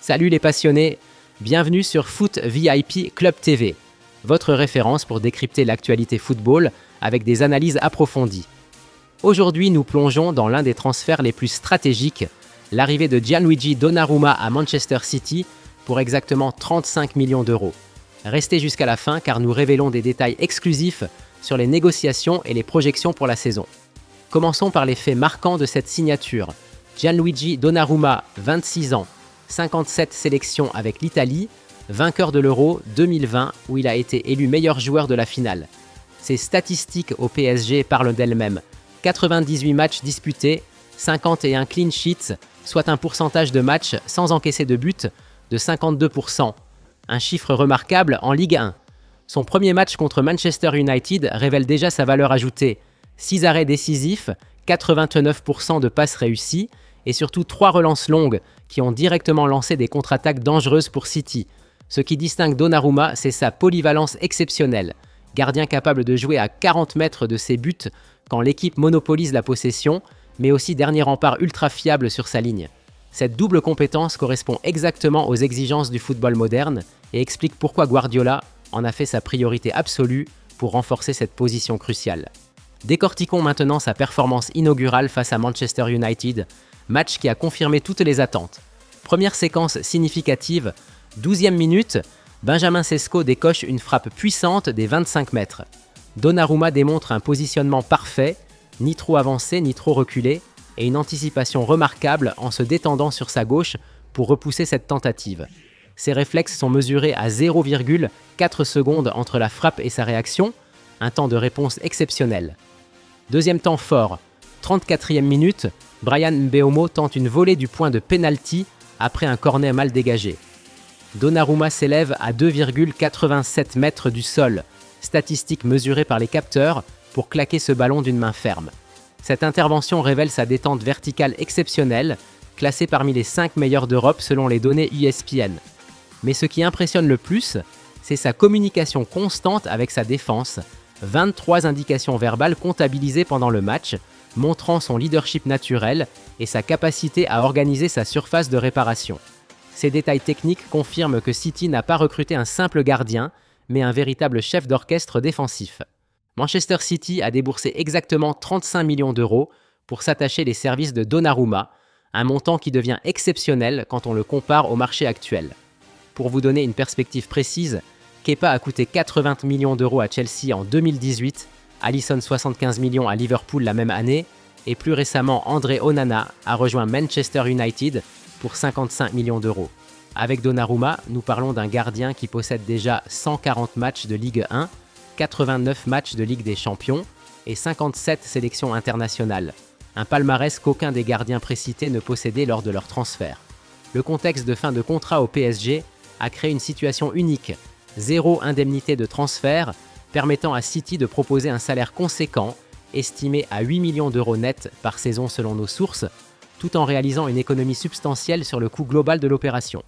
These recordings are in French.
Salut les passionnés, bienvenue sur Foot VIP Club TV, votre référence pour décrypter l'actualité football avec des analyses approfondies. Aujourd'hui, nous plongeons dans l'un des transferts les plus stratégiques, l'arrivée de Gianluigi Donnarumma à Manchester City pour exactement 35 millions d'euros. Restez jusqu'à la fin car nous révélons des détails exclusifs sur les négociations et les projections pour la saison. Commençons par les faits marquants de cette signature. Gianluigi Donnarumma, 26 ans, 57 sélections avec l'Italie, vainqueur de l'Euro 2020 où il a été élu meilleur joueur de la finale. Ses statistiques au PSG parlent d'elles-mêmes. 98 matchs disputés, 51 clean sheets, soit un pourcentage de matchs sans encaisser de but de 52%. Un chiffre remarquable en Ligue 1. Son premier match contre Manchester United révèle déjà sa valeur ajoutée. 6 arrêts décisifs, 89% de passes réussies et surtout 3 relances longues qui ont directement lancé des contre-attaques dangereuses pour City. Ce qui distingue Donnarumma, c'est sa polyvalence exceptionnelle. Gardien capable de jouer à 40 mètres de ses buts quand l'équipe monopolise la possession, mais aussi dernier rempart ultra fiable sur sa ligne. Cette double compétence correspond exactement aux exigences du football moderne et explique pourquoi Guardiola en a fait sa priorité absolue pour renforcer cette position cruciale. Décortiquons maintenant sa performance inaugurale face à Manchester United, match qui a confirmé toutes les attentes. Première séquence significative, 12e minute, Benjamin Sesko décoche une frappe puissante des 25 mètres. Donnarumma démontre un positionnement parfait, ni trop avancé ni trop reculé, et une anticipation remarquable en se détendant sur sa gauche pour repousser cette tentative. Ses réflexes sont mesurés à 0,4 secondes entre la frappe et sa réaction, un temps de réponse exceptionnel. Deuxième temps fort, 34e minute, Bryan Mbeumo tente une volée du point de pénalty après un corner mal dégagé. Donnarumma s'élève à 2,87 mètres du sol, statistique mesurée par les capteurs, pour claquer ce ballon d'une main ferme. Cette intervention révèle sa détente verticale exceptionnelle, classée parmi les 5 meilleurs d'Europe selon les données ESPN. Mais ce qui impressionne le plus, c'est sa communication constante avec sa défense, 23 indications verbales comptabilisées pendant le match, montrant son leadership naturel et sa capacité à organiser sa surface de réparation. Ces détails techniques confirment que City n'a pas recruté un simple gardien, mais un véritable chef d'orchestre défensif. Manchester City a déboursé exactement 35 millions d'euros pour s'attacher les services de Donnarumma, un montant qui devient exceptionnel quand on le compare au marché actuel. Pour vous donner une perspective précise, Kepa a coûté 80 millions d'euros à Chelsea en 2018, Alisson 75 millions à Liverpool la même année, et plus récemment André Onana a rejoint Manchester United pour 55 millions d'euros. Avec Donnarumma, nous parlons d'un gardien qui possède déjà 140 matchs de Ligue 1, 89 matchs de Ligue des Champions et 57 sélections internationales, un palmarès qu'aucun des gardiens précités ne possédait lors de leur transfert. Le contexte de fin de contrat au PSG a créé une situation unique, 0 indemnité de transfert, permettant à City de proposer un salaire conséquent, estimé à 8 millions d'euros net par saison selon nos sources, tout en réalisant une économie substantielle sur le coût global de l'opération.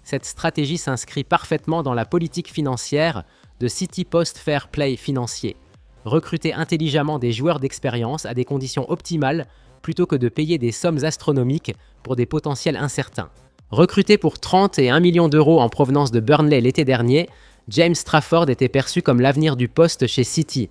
Cette stratégie s'inscrit parfaitement dans la politique financière de City Post-Fair Play financier. Recruter intelligemment des joueurs d'expérience à des conditions optimales plutôt que de payer des sommes astronomiques pour des potentiels incertains. Recruté pour 30 et 1 million d'euros en provenance de Burnley l'été dernier, James Trafford était perçu comme l'avenir du poste chez City.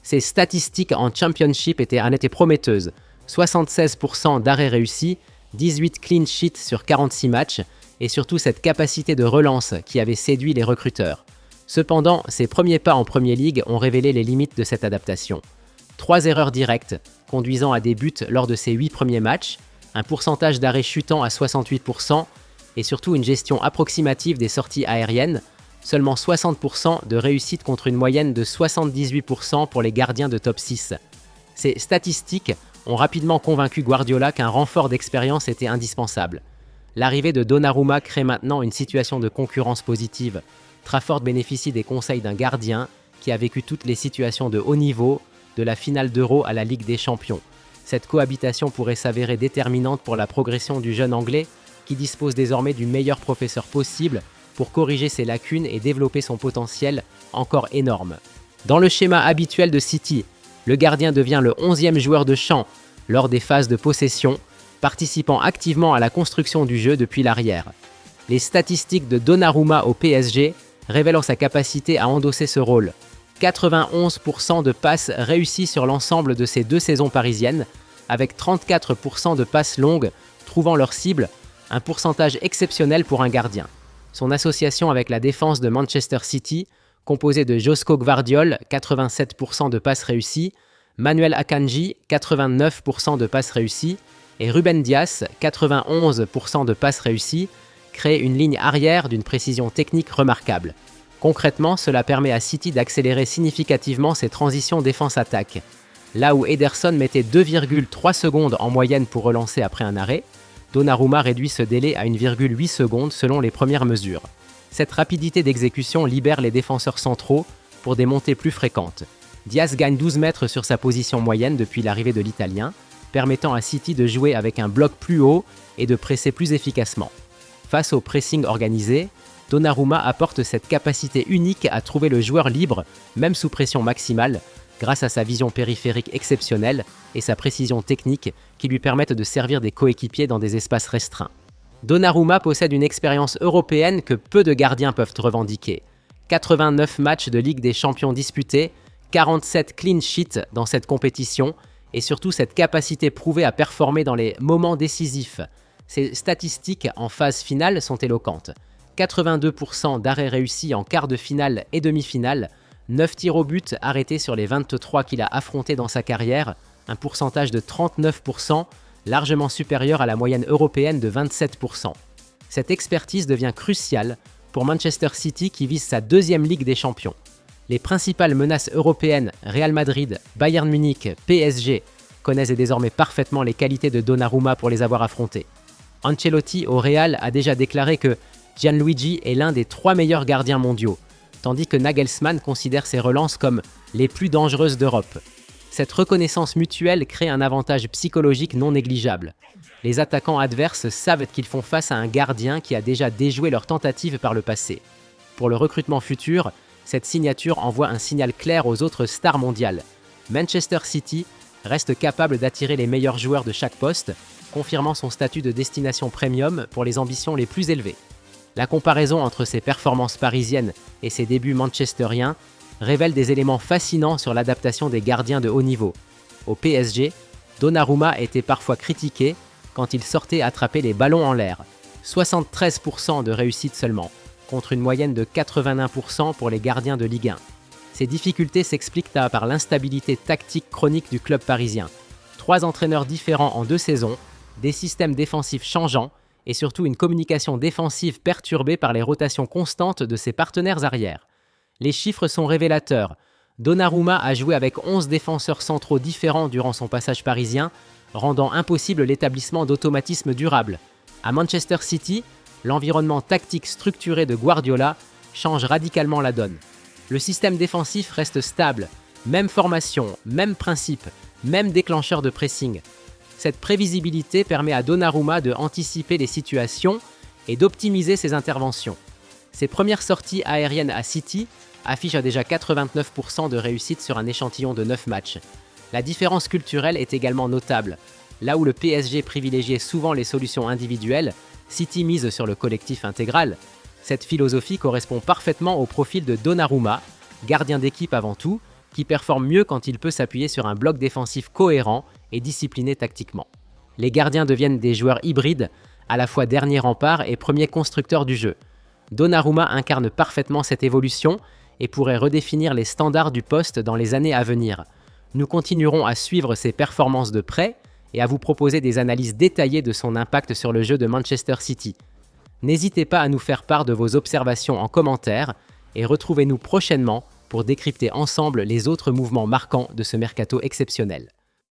Ses statistiques en Championship étaient prometteuses. 76% d'arrêts réussis, 18 clean sheets sur 46 matchs, et surtout cette capacité de relance qui avait séduit les recruteurs. Cependant, ses premiers pas en Premier League ont révélé les limites de cette adaptation. 3 erreurs directes, conduisant à des buts lors de ses 8 premiers matchs, un pourcentage d'arrêts chutant à 68%, et surtout une gestion approximative des sorties aériennes, seulement 60% de réussite contre une moyenne de 78% pour les gardiens de top 6. Ces statistiques ont rapidement convaincu Guardiola qu'un renfort d'expérience était indispensable. L'arrivée de Donnarumma crée maintenant une situation de concurrence positive. Trafford bénéficie des conseils d'un gardien qui a vécu toutes les situations de haut niveau, de la finale d'Euro à la Ligue des Champions. Cette cohabitation pourrait s'avérer déterminante pour la progression du jeune Anglais qui dispose désormais du meilleur professeur possible pour corriger ses lacunes et développer son potentiel encore énorme. Dans le schéma habituel de City, le gardien devient le 11e joueur de champ lors des phases de possession, participant activement à la construction du jeu depuis l'arrière. Les statistiques de Donnarumma au PSG révèlent sa capacité à endosser ce rôle. 91% de passes réussies sur l'ensemble de ces 2 saisons parisiennes, avec 34% de passes longues trouvant leur cible, un pourcentage exceptionnel pour un gardien. Son association avec la défense de Manchester City, composée de Joško Gvardiol, 87% de passes réussies, Manuel Akanji, 89% de passes réussies, et Ruben Dias, 91% de passes réussies, crée une ligne arrière d'une précision technique remarquable. Concrètement, cela permet à City d'accélérer significativement ses transitions défense-attaque. Là où Ederson mettait 2,3 secondes en moyenne pour relancer après un arrêt, Donnarumma réduit ce délai à 1,8 secondes selon les premières mesures. Cette rapidité d'exécution libère les défenseurs centraux pour des montées plus fréquentes. Dias gagne 12 mètres sur sa position moyenne depuis l'arrivée de l'Italien, permettant à City de jouer avec un bloc plus haut et de presser plus efficacement. Face au pressing organisé, Donnarumma apporte cette capacité unique à trouver le joueur libre, même sous pression maximale, grâce à sa vision périphérique exceptionnelle et sa précision technique qui lui permettent de servir des coéquipiers dans des espaces restreints. Donnarumma possède une expérience européenne que peu de gardiens peuvent revendiquer. 89 matchs de Ligue des Champions disputés, 47 clean sheets dans cette compétition et surtout cette capacité prouvée à performer dans les moments décisifs. Ces statistiques en phase finale sont éloquentes. 82% d'arrêts réussis en quart de finale et demi-finale, 9 tirs au but arrêtés sur les 23 qu'il a affrontés dans sa carrière, un pourcentage de 39%, largement supérieur à la moyenne européenne de 27%. Cette expertise devient cruciale pour Manchester City qui vise sa 2e Ligue des Champions. Les principales menaces européennes, Real Madrid, Bayern Munich, PSG, connaissent désormais parfaitement les qualités de Donnarumma pour les avoir affrontés. Ancelotti au Real a déjà déclaré que Gianluigi est l'un des 3 meilleurs gardiens mondiaux, tandis que Nagelsmann considère ses relances comme les plus dangereuses d'Europe. Cette reconnaissance mutuelle crée un avantage psychologique non négligeable. Les attaquants adverses savent qu'ils font face à un gardien qui a déjà déjoué leurs tentatives par le passé. Pour le recrutement futur, cette signature envoie un signal clair aux autres stars mondiales. Manchester City reste capable d'attirer les meilleurs joueurs de chaque poste, confirmant son statut de destination premium pour les ambitions les plus élevées. La comparaison entre ses performances parisiennes et ses débuts manchesteriens révèle des éléments fascinants sur l'adaptation des gardiens de haut niveau. Au PSG, Donnarumma était parfois critiqué quand il sortait attraper les ballons en l'air. 73% de réussite seulement, contre une moyenne de 81% pour les gardiens de Ligue 1. Ces difficultés s'expliquent par l'instabilité tactique chronique du club parisien. 3 entraîneurs différents en 2 saisons, des systèmes défensifs changeants et surtout une communication défensive perturbée par les rotations constantes de ses partenaires arrière. Les chiffres sont révélateurs. Donnarumma a joué avec 11 défenseurs centraux différents durant son passage parisien, rendant impossible l'établissement d'automatismes durables. À Manchester City, l'environnement tactique structuré de Guardiola change radicalement la donne. Le système défensif reste stable, même formation, même principe, même déclencheur de pressing. Cette prévisibilité permet à Donnarumma de anticiper les situations et d'optimiser ses interventions. Ses premières sorties aériennes à City affichent déjà 89% de réussite sur un échantillon de 9 matchs. La différence culturelle est également notable. Là où le PSG privilégiait souvent les solutions individuelles, City mise sur le collectif intégral. Cette philosophie correspond parfaitement au profil de Donnarumma, gardien d'équipe avant tout, qui performe mieux quand il peut s'appuyer sur un bloc défensif cohérent et discipliné tactiquement. Les gardiens deviennent des joueurs hybrides, à la fois dernier rempart et premier constructeur du jeu. Donnarumma incarne parfaitement cette évolution et pourrait redéfinir les standards du poste dans les années à venir. Nous continuerons à suivre ses performances de près et à vous proposer des analyses détaillées de son impact sur le jeu de Manchester City. N'hésitez pas à nous faire part de vos observations en commentaire et retrouvez-nous prochainement pour décrypter ensemble les autres mouvements marquants de ce mercato exceptionnel.